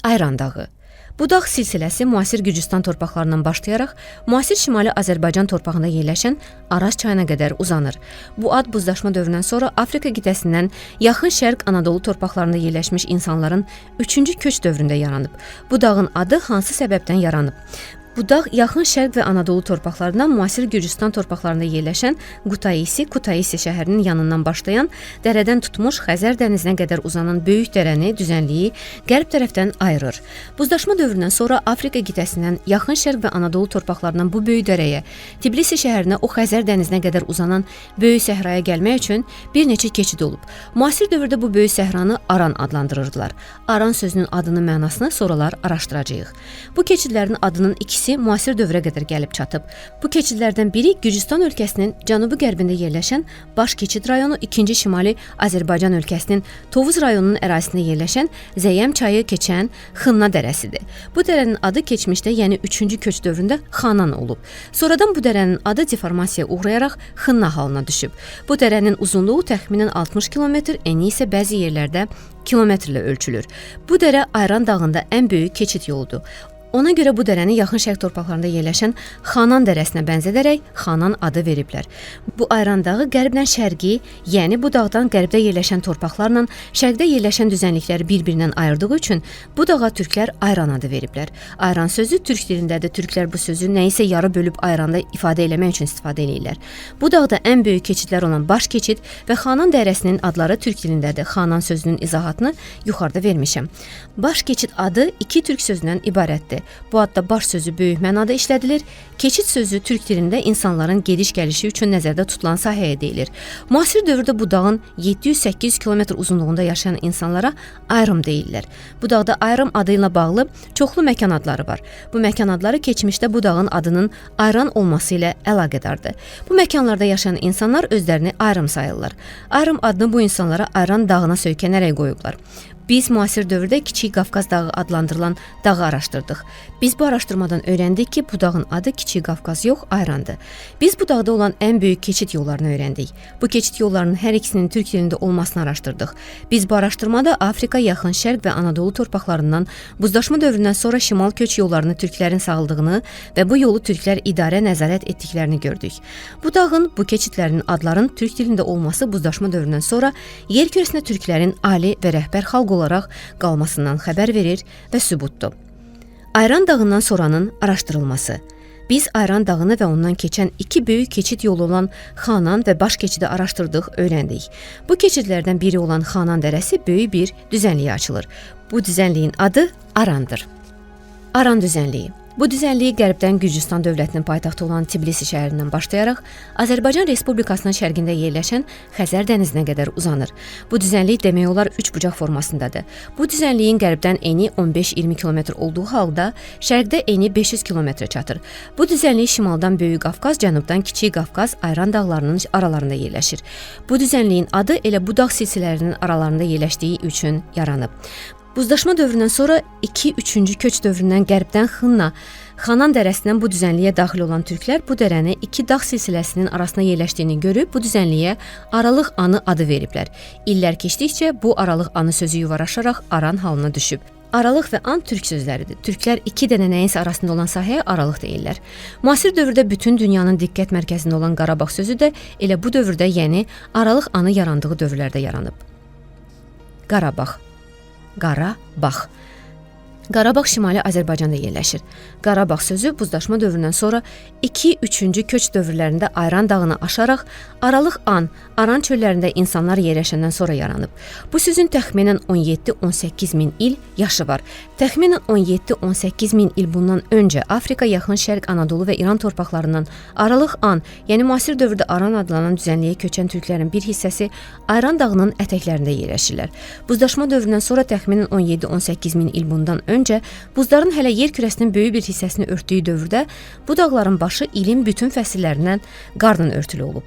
Ayran dağı. Bu dağ silsiləsi müasir Gürcüstan torpaqlarından başlayaraq müasir Şimali Azərbaycan torpağında yerləşən Araz çayına qədər uzanır. Bu ad buzlaşma dövründən sonra Afrika qitəsindən yaxın Şərq Anadolu torpaqlarında yerləşmiş insanların 3-cü köç dövründə yaranıb. Bu dağın adı hansı səbəbdən yaranıb? Bu dağ yaxın Şərq və Anadolu torpaqlarından müasir Gürcüstan torpaqlarında yerləşən Kutaisi şəhərinin yanından başlayan, dərədən tutmuş Xəzər dənizinə qədər uzanan böyük dərəni, düzənliyi qərb tərəfdən ayırır. Buzlaşma dövründən sonra Afrika qitəsindən yaxın Şərq və Anadolu torpaqlarından bu böyük dərəyə, Tbilisi şəhərinə, o Xəzər dənizinə qədər uzanan böyük səhraya gəlmək üçün bir neçə keçid olub. Müasir dövrdə bu böyük səhranı Aran adlandırırdılar. Aran sözünün adının mənasını sonralar araşdıracağıq. Bu keçidlərin adının ikisi müasir dövrə qədər gəlib çatıb. Bu keçidlərdən biri Gürcüstan ölkəsinin cənubi-qərbində yerləşən Baş keçid rayonu, ikinci Şimali Azərbaycan ölkəsinin Tovuz rayonunun ərazisində yerləşən Zəyəm çayı keçən Xınna dərəsidir. Bu dərənin adı keçmişdə, yəni 3-cü köç dövründə Xanan olub. Sonradan bu dərənin adı deformasiyaya uğrayaraq Xınna halına düşüb. Bu dərənin uzunluğu təxminən 60 kilometr, eni isə bəzi yerlərdə kilometrlə ölçülür. Bu dərə Ayran dağında ən böyük keçid yoludur. Ona görə bu dərəni yaxın Şərq torpaqlarında yerləşən Xanan dərəsinə bənzədərək Xanan adı veriblər. Bu Ayran dağı qərbdən şərqi, yəni bu dağdan qərbdə yerləşən torpaqlarla şərqdə yerləşən düzənlikləri bir-birindən ayırdığı üçün bu dağa türklər Ayran adı veriblər. Ayran sözü türk dilindədir. Türklər bu sözü nəyisə yarı bölüb ayranda ifadə eləmək üçün istifadə edirlər. Bu dağda ən böyük keçidlər olan Baş keçid və Xanan dərəsinin adları türk dilindədir. Xanan sözünün izahatını yuxarıda vermişəm. Baş keçid adı iki türk sözündən ibarətdir. Bu adda baş sözü böyük mənada işlədilir. Keçid sözü türk dilində insanların gediş-gəlişi üçün nəzərdə tutulan sahəyə deyilir. Müasir dövrdə bu dağın 700-800 km uzunluğunda yaşayan insanlara ayrım deyirlər. Bu dağda ayrım adı ilə bağlı çoxlu məkan adları var. Bu məkan adları keçmişdə bu dağın adının Ayran olması ilə əlaqədardır. Bu məkanlarda yaşayan insanlar özlərini ayrım sayırlar. Ayrım adını bu insanlara Ayran dağına söykənərək qoyublar. Biz müasir dövrdə Kiçik Qafqaz dağı adlandırılan dağı araşdırdıq. Biz bu araşdırmadan öyrəndik ki, bu dağın adı Kiçik Qafqaz yox, Ayrandır. Biz bu dağda olan ən böyük keçid yollarını öyrəndik. Bu keçid yollarının hər ikisinin türk dilində olmasını araşdırdıq. Biz bu araşdırmada Afrika, Yaxın Şərq və Anadolu torpaqlarından buzlaşma dövründən sonra şimal köç yollarını türklərin sağladığını və bu yolu türklər idarə nəzarət etdiklərini gördük. Bu dağın, bu keçidlərinin adların türk dilində olması buzlaşma dövründən sonra yer kürəsində türklərin ali və rəhbər xalq olaraq qalmasından xəbər verir və sübutdur. Ayran dağından sonranın araşdırılması. Biz Ayran dağını və ondan keçən iki böyük keçid yolu olan Xanan və Baş keçidi araşdırdıq, öyrəndik. Bu keçidlərdən biri olan Xanan dərəsi böyük bir düzənliyə açılır. Bu düzənliyin adı Arandır. Aran düzənliyi. Bu düzənliyi qərbdən Gürcüstan dövlətinin paytaxtı olan Tbilisi şəhərindən başlayaraq Azərbaycan Respublikasının şərqində yerləşən Xəzər dənizinə qədər uzanır. Bu düzənlik demək olar üç bucaq formasındadır. Bu düzənliyin qərbdən eni 15-20 km olduğu halda şərqdə eni 500 km çatır. Bu düzənlik şimaldan Böyük Qafqaz, cənubdan Kiçik Qafqaz, Ayran dağlarının aralarında yerləşir. Bu düzənliyin adı elə bu dağ silsilələrinin aralarında yerləşdiyi üçün yaranıb. Buzlaşma dövründən sonra 2-3-cü köç dövründən qərbdən Xanan dərəsindən bu düzənliyə daxil olan türklər bu dərəni iki dağ silsiləsinin arasına yerləşdiyini görüb bu düzənliyə Aralıq Anı adı veriblər. İllər keçdikcə bu Aralıq Anı sözü yuvarlaşaraq Aran halına düşüb. Aralıq və an türk sözləridir. Türklər iki dənə nəyinsə arasında olan sahəyə aralıq deyirlər. Müasir dövrdə bütün dünyanın diqqət mərkəzində olan Qarabağ sözü də elə bu dövrdə, yəni Aralıq Anı yarandığı dövrlərdə yaranıb. Qarabağ. Qarabağ Şimali Azərbaycanda yerləşir. Qarabağ sözü buzlaşma dövründən sonra 2-3-cü köç dövrlərində Ayran dağını aşaraq Aralıq An, Aran çöllərində insanlar yerləşəndən sonra yaranıb. Bu sözün təxminən 17-18 min il yaşı var. Təxminən 17-18 min il bundan öncə Afrika, Yaxın Şərq, Anadolu və İran torpaqlarından Aralıq An, yəni müasir dövrdə Aran adlanan düzənliyə köçən türklərin bir hissəsi Ayran dağının ətəklərində yerləşirlər. Buzlaşma dövründən sonra təxminən 17-18 min il bundan öncə buzların hələ yer kürəsinin böyük bir hissəsini örtdüyü dövrdə bu dağların başı ilin bütün fəsillərindən qarla örtülü olub.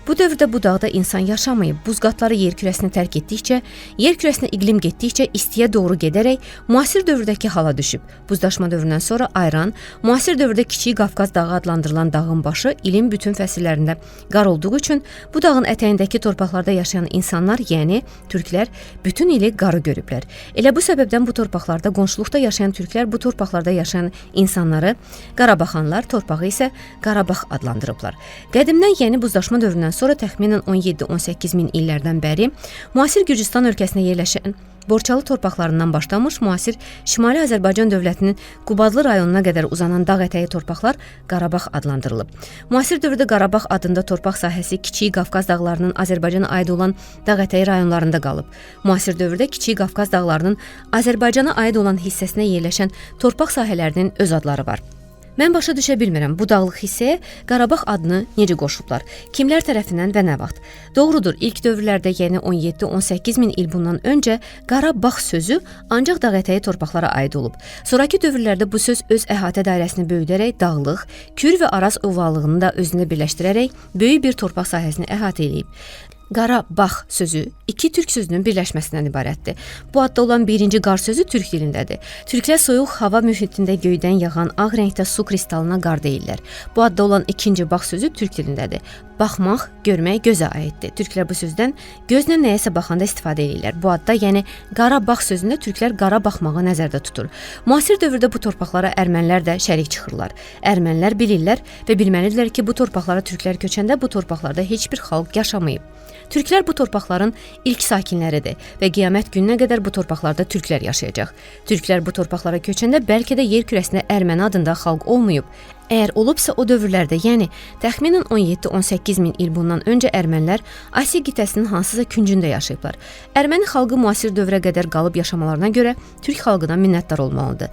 Bu dövrdə bu dağda insan yaşamayıb, buz qatları yer kürəsini tərk etdikcə, yer kürəsinə iqlim getdikcə istiyə doğru gedərək müasir dövrdəki hala düşüb. Buzdaşma dövründən sonra ayıran, müasir dövrdə Kiçik Qafqaz dağı adlandırılan dağın başı ilin bütün fəsillərində qar olduğu üçün bu dağın ətəyindəki torpaqlarda yaşayan insanlar, yəni türklər, bütün ili qarı görüblər. Elə bu səbəbdən bu torpaqlarda qonşuluqda yaşayan türklər bu torpaqlarda yaşayan insanları Qarabaxanlar, torpağı isə Qarabağ adlandırıblar. Qədimdən yeni buzdaşma dövründən sonra təxminən 17-18 min illərdən bəri müasir Gürcüstan ölkəsinə yerləşən Borçalı torpaqlarından başlamış müasir Şimali Azərbaycan dövlətinin Qubadlı rayonuna qədər uzanan dağ ətəyi torpaqlar Qarabağ adlandırılıb. Müasir dövrdə Qarabağ adında torpaq sahəsi Kiçik Qafqaz dağlarının Azərbaycana aid olan dağ ətəyi rayonlarında qalıb. Müasir dövrdə Kiçik Qafqaz dağlarının Azərbaycana aid olan hissəsinə yerləşən torpaq sahələrinin öz adları var. Mən başa düşə bilmirəm bu dağlıq hissəyə Qarabağ adını necə qoşublar, kimlər tərəfindən və nə vaxt. Doğrudur, ilk dövrlərdə, yəni 17-18 min il bundan öncə Qarabağ sözü ancaq dağ ətəyi torpaqlara aid olub. Sonrakı dövrlərdə bu söz öz əhatə dairəsini böyüdərək dağlıq, Kür və Araz ovallığını da özündə birləşdirərək böyük bir torpaq sahəsini əhatə edib. Qarabağ sözü iki türk sözünün birləşməsindən ibarətdir. Bu adda olan birinci qar sözü türk dilindədir. Türklər soyuq hava mühitində göydən yağan ağ rəngdə su kristalına qar deyirlər. Bu adda olan ikinci bağ sözü türk dilindədir. Baxmaq, görmək gözə aiddir. Türklər bu sözdən gözlə nəyəsə baxanda istifadə edirlər. Bu adda, yəni Qarabağ sözündə türklər qara baxmağı nəzərdə tutur. Müasir dövrdə bu torpaqlara ermənilər də şərik çıxırlar. Ermənilər bilirlər və bilməlidirlər ki, bu torpaqlara türklər köçəndə bu torpaqlarda heç bir xalq yaşamayıb. Türklər bu torpaqların ilk sakinləridir və qiyamət gününə qədər bu torpaqlarda türklər yaşayacaq. Türklər bu torpaqlara köçəndə bəlkə də yer kürəsində erməni adında xalq olmayıb. Əgər olubsa o dövrlərdə, yəni təxminən 17-18 min il bundan öncə ermənilər Asiya qitəsinin hansısa küncündə yaşayıblar. Erməni xalqı müasir dövrə qədər qalıb yaşamalarına görə türk xalqına minnətdar olmalıdır.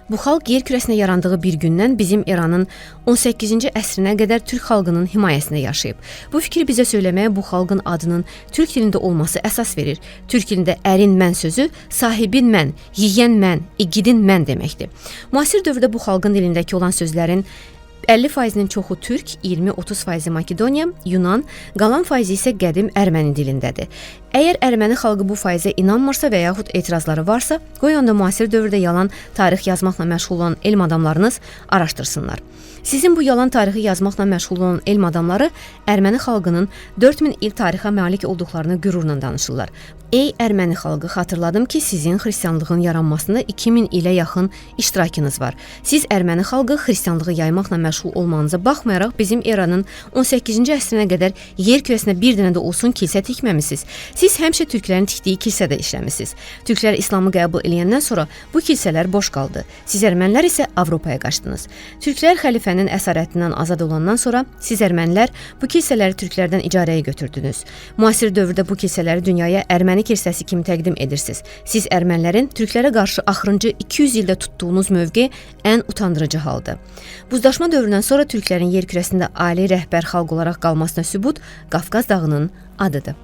Bu xalq yer kürəsinə yarandığı bir gündən bizim eranın 18-ci əsrinə qədər türk xalqının himayəsində yaşayıb. Bu fikri bizə söyləməyə bu xalqın adının türk dilində olması əsas verir. Türk dilində ərin mən sözü sahibin mən, yiyən mən, igidin mən deməkdir. Müasir dövrdə bu xalqın dilindəki olan sözlərin 50%-nin çoxu türk, 20-30%-i Makedoniya, Yunan, qalan faizi isə qədim erməni dilindədir. Əgər erməni xalqı bu faizə inanmırsa və yaxud etirazları varsa, qoy onda müasir dövrdə yalan tarix yazmaqla məşğul olan elm adamlarınız araşdırsınlar. Sizin bu yalan tarixi yazmaqla məşğul olan elm adamları erməni xalqının 4000 il tarixə malik olduqlarını qürurla danışırlar. Ey erməni xalqı, xatırladım ki, sizin xristianlığın yaranmasında 2000 ilə yaxın iştirakınız var. Siz erməni xalqı xristianlığı yaymaqla məşğul olmanıza baxmayaraq bizim eranın 18-ci əsrinə qədər yer kürəsinə bir dənə də olsun kilsə tikməmisiniz. Siz həmişə türklərin tikdiyi kilsədə işləmisiniz. Türklər İslamı qəbul edəndən sonra bu kilsələr boş qaldı. Siz ermənilər isə Avropaya qaçdınız. Türklər xəlifənin əsarətindən azad olandan sonra siz ermənilər bu kilsələri türklərdən icarəyə götürdünüz. Müasir dövrdə bu kilsələri dünyaya erməni kilsəsi kimi təqdim edirsiniz. Siz ermənilərin türklərə qarşı axırıncı 200 ildə tutduğunuz mövqe ən utandırıcı haldır. Buzdaşma dövründən sonra türklərin yer kürəsində ali rəhbər xalq olaraq qalmasına sübut Qafqaz dağının adıdır.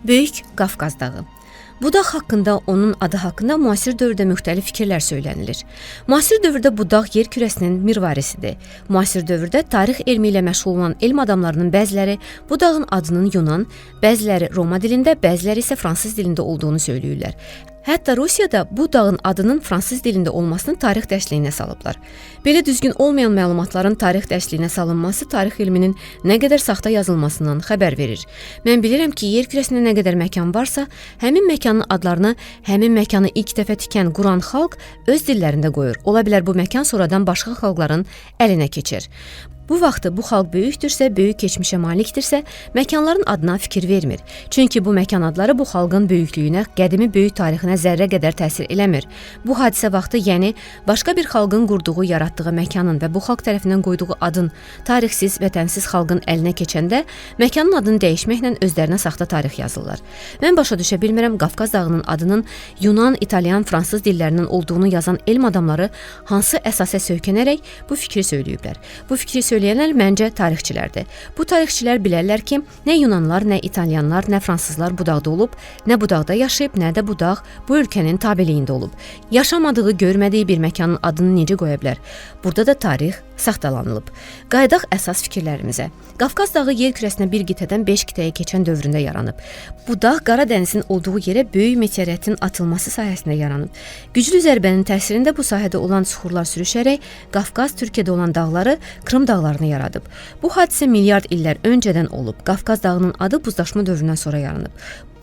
Böyük Qafqaz dağı. Bu dağ haqqında, onun adı haqqında müasir dövrdə müxtəlif fikirlər söylənilir. Müasir dövrdə bu dağ yer kürəsinin mirvarisidir. Müasir dövrdə tarix elmi ilə məşğul olan elm adamlarının bəziləri bu dağın adının Yunan, bəziləri Roma dilində, bəziləri isə fransız dilində olduğunu söyləyirlər. Hətta Rusiyada bu dağın adının fransız dilində olmasını tarix dərsliyinə salıblar. Belə düzgün olmayan məlumatların tarix dərsliyinə salınması tarix elminin nə qədər saxta yazılmasından xəbər verir. Mən bilirəm ki, yer kürəsində nə qədər məkan varsa, həmin məkanın adlarını həmin məkanı ilk dəfə tikən, quran xalq öz dillərində qoyur. Ola bilər bu məkan sonradan başqa xalqların əlinə keçər. Bu vaxtı bu xalq böyükdürsə, böyük keçmişə malikdirsə, məkanların adına fikir vermir. Çünki bu məkan adları bu xalqın böyüklüyünə, qədimi böyük tarixinə zərrə qədər təsir eləmir. Bu hadisə vaxtı, yəni başqa bir xalqın qurduğu, yaratdığı məkanın və bu xalq tərəfindən qoyduğu adın tarixsiz, vətənsiz xalqın əlinə keçəndə məkanın adını dəyişməklə özlərinə saxta tarix yazırlar. Mən başa düşə bilmirəm, Qafqaz dağının adının Yunan, İtalyan, fransız dillərindən olduğunu yazan elm adamları hansı əsasə söykənərək bu fikri söyləyiblər. Bu fikri söyləyənlər məncə tarixçilərdir. Bu tarixçilər bilərlər ki, nə Yunanlar, nə İtalyanlar, nə fransızlar bu dağda olub, nə bu dağda yaşayıb, nə də bu dağ bu ölkənin tabeliyində olub. Yaşamadığı, görmədiyi bir məkanın adını necə qoya bilər? Burada da tarix saxtalanılıb. Qayıdaq əsas fikirlərimizə. Qafqaz dağı yer kürəsinə bir qitədən 5 qitəyə keçən dövründə yaranıb. Bu dağ Qara dənizin olduğu yerə böyük meteoritin atılması sayəsində yaranıb. Güclü zərbənin təsirində bu sahədə olan suxurlar sürüşərək Qafqaz Türkiyədə olan dağları Krım dağlarını yaradıb. Bu hadisə milyard illər öncədən olub. Qafqaz dağının adı buzdaşma dövründən sonra yaranıb.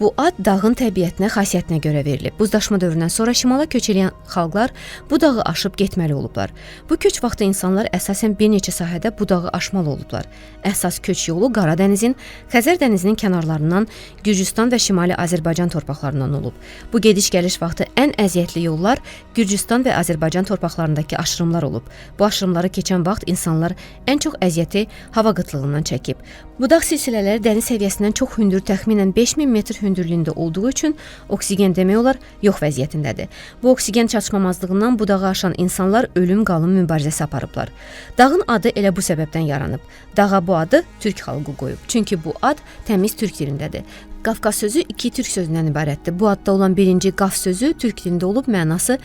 Bu ad dağın təbiətinə, xasiyyətinə görə verilib. Buzdaşma dövründən sonra şimala köç edən xalqlar bu dağı aşıb getməli olublar. Bu köç vaxtı insanlar əsasən bir neçə sahədə bu dağı aşmalı olublar. Əsas köç yolu Qara dənizin, Xəzər dənizinin kənarlarından Gürcüstan və Şimali Azərbaycan torpaqlarından olub. Bu gediş-gəliş vaxtı ən əziyyətli yollar Gürcüstan və Azərbaycan torpaqlarındakı aşırımlar olub. Bu aşırımları keçən vaxt insanlar ən çox əziyyəti hava qıtlığından çəkib. Bu dağ silsilələri dəniz səviyyəsindən çox hündür, təxminən 5000 metr hündürlüyündə olduğu üçün oksigen demək olar yox vəziyyətindədir. Bu oksigen çatışmamazlığından bu dağı aşan insanlar ölüm-qalım mübarizəsi aparıblar. Dağın adı elə bu səbəbdən yaranıb. Dağa bu adı türk xalqı qoyub. Çünki bu ad təmiz türk dilindədir. Qafqaz sözü iki türk sözündən ibarətdir. Bu adda olan birinci qaf sözü türk dilində olub, mənası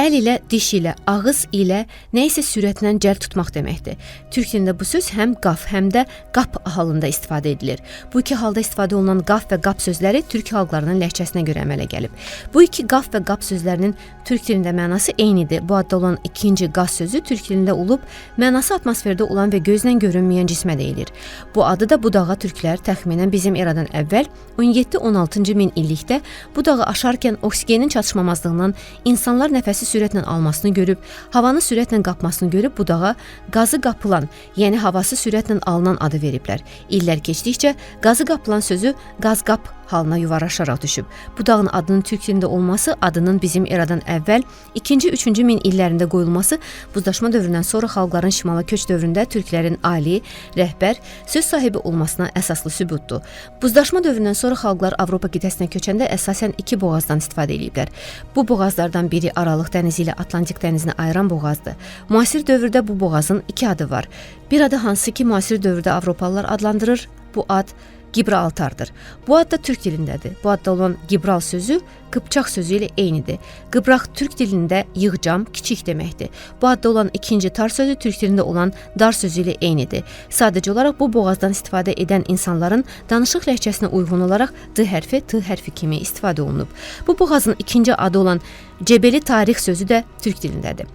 əl ilə, diş ilə, ağız ilə nə isə sürətlə cəld tutmaq deməkdir. Türk dilində bu söz həm qaf, həm də qap halında istifadə edilir. Bu iki halda istifadə olunan qaf və qap sözləri türk xalqlarının ləhcəsinə görə əmələ gəlib. Bu iki qaf və qap sözlərinin türk dilində mənası eynidir. Bu adda olan ikinci qaf sözü türk dilində olub, mənası atmosferdə olan və gözlə görünməyən cismə deyilir. Bu adı da bu dağa türklər təxminən bizim eradan əvvəl 17-16-cı min illikdə bu dağı aşarkən oksigenin çatışmamazlığından insanlar nəfəsi sürətlə almasını görüb, havanı sürətlə qapmasını görüb bu dağa qazı qapılan, yəni havası sürətlə alınan adı veriblər. İllər keçdikcə qazı qapılan sözü qazqap halına yuvarlaşaraq düşüb. Bu dağın adının türk dilində olması, adının bizim eradan əvvəl 2-3-cü min illərində qoyulması buzdaşma dövründən sonra xalqların şimala köç dövründə türklərin ali, rəhbər, söz sahibi olmasına əsaslı sübutdur. Buzdaşma dövründən sonra xalqlar Avropa qitəsinə köçəndə əsasən iki boğazdan istifadə ediblər. Bu boğazlardan biri Aralıq dənizi ilə Atlantik dənizini ayıran boğazdır. Müasir dövrdə bu boğazın iki adı var. Bir adı hansı ki müasir dövrdə Avropalılar adlandırır, bu ad Gibraltardır. Bu ad da türk dilindədir. Bu adda olan Gibral sözü Qıpçaq sözü ilə eynidir. Qıbraq türk dilində yığcam, kiçik deməkdir. Bu adda olan ikinci tar sözü türk dilində olan dar sözü ilə eynidir. Sadəcə olaraq bu boğazdan istifadə edən insanların danışıq ləhcəsinə uyğun olaraq D hərfi T hərfi kimi istifadə olunub. Bu boğazın ikinci adı olan Cebeli Tarix sözü də türk dilindədir.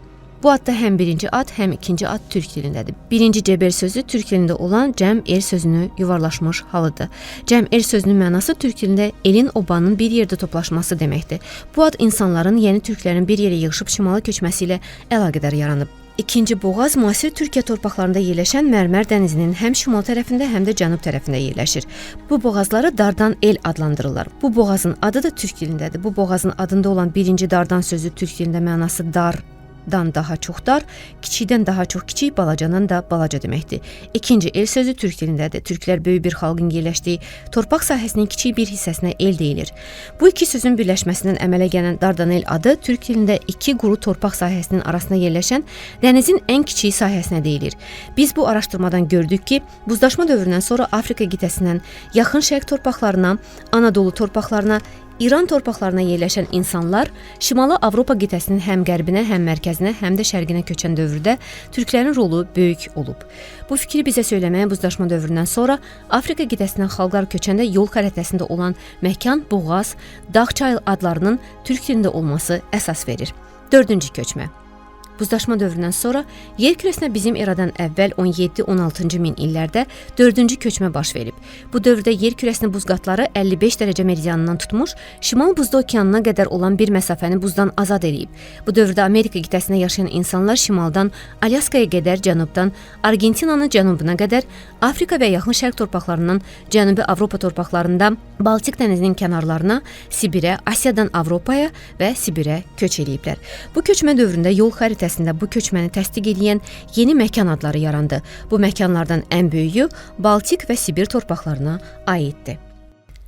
Bu adda həm birinci ad, həm ikinci ad türk dilindədir. Birinci Cebel sözü türk dilində olan cəm el sözünü yuvarlaşmış halıdır. Cəm el sözünün mənası türk dilində elin, obanın bir yerdə toplaşması deməkdir. Bu ad insanların, yeni türklərin bir yerə yığışıb şimala köçməsi ilə əlaqədar yaranıb. İkinci boğaz müasir Türkiyə torpaqlarında yerləşən Mərmər dənizinin həm şimal tərəfində, həm də cənub tərəfində yerləşir. Bu boğazları Dardan el adlandırırlar. Bu boğazın adı da türk dilindədir. Bu boğazın adında olan birinci Dardan sözü türk dilində mənası dar, dan daha çox dar, kiçikdən daha çox kiçik, balacadan da balaca deməkdir. İkinci el sözü türk dilindədir. Türklər böyük bir xalqın yerləşdiyi torpaq sahəsinin kiçik bir hissəsinə el deyilir. Bu iki sözün birləşməsindən əmələ gələn Dardanel adı türk dilində iki quru torpaq sahəsinin arasında yerləşən dənizin ən kiçik sahəsinə deyilir. Biz bu araşdırmadan gördük ki, buzdaşma dövründən sonra Afrika qitəsindən yaxın şərq torpaqlarına, Anadolu torpaqlarına, İran torpaqlarına yerləşən insanlar Şimali Avropa qitəsinin həm qərbinə, həm mərkəzinə, həm də şərqinə köçən dövrdə türklərin rolu böyük olub. Bu fikri bizə söyləməyə buzdaşma dövründən sonra Afrika qitəsindən xalqlar köçəndə yol xəritəsində olan məkan, boğaz, dağ-çay adlarının türk dilində olması əsas verir. Dördüncü köçmə. Buzdaşma dövründən sonra yer kürəsinə bizim eradan əvvəl 17-16-cı min illərdə dördüncü köçmə baş verib. Bu dövrdə yer kürəsinin buz qatları 55 dərəcə meridianından tutmuş, şimal buzda okeanına qədər olan bir məsafəni buzdan azad edib. Bu dövrdə Amerika qitəsində yaşayan insanlar şimaldan Alyaskaya qədər, cənubdan Argentinanın cənubuna qədər, Afrika və yaxın şərq torpaqlarından Cənubi Avropa torpaqlarında Baltik dənizinin kənarlarına, Sibirə, Asiyadan Avropaya və Sibirə köç ediblər. Bu köçmə dövründə yol xəritəsində bu köçməni təsdiq edən yeni məkan adları yarandı. Bu məkanlardan ən böyüyü Baltik və Sibir torpaqlarına aiddir.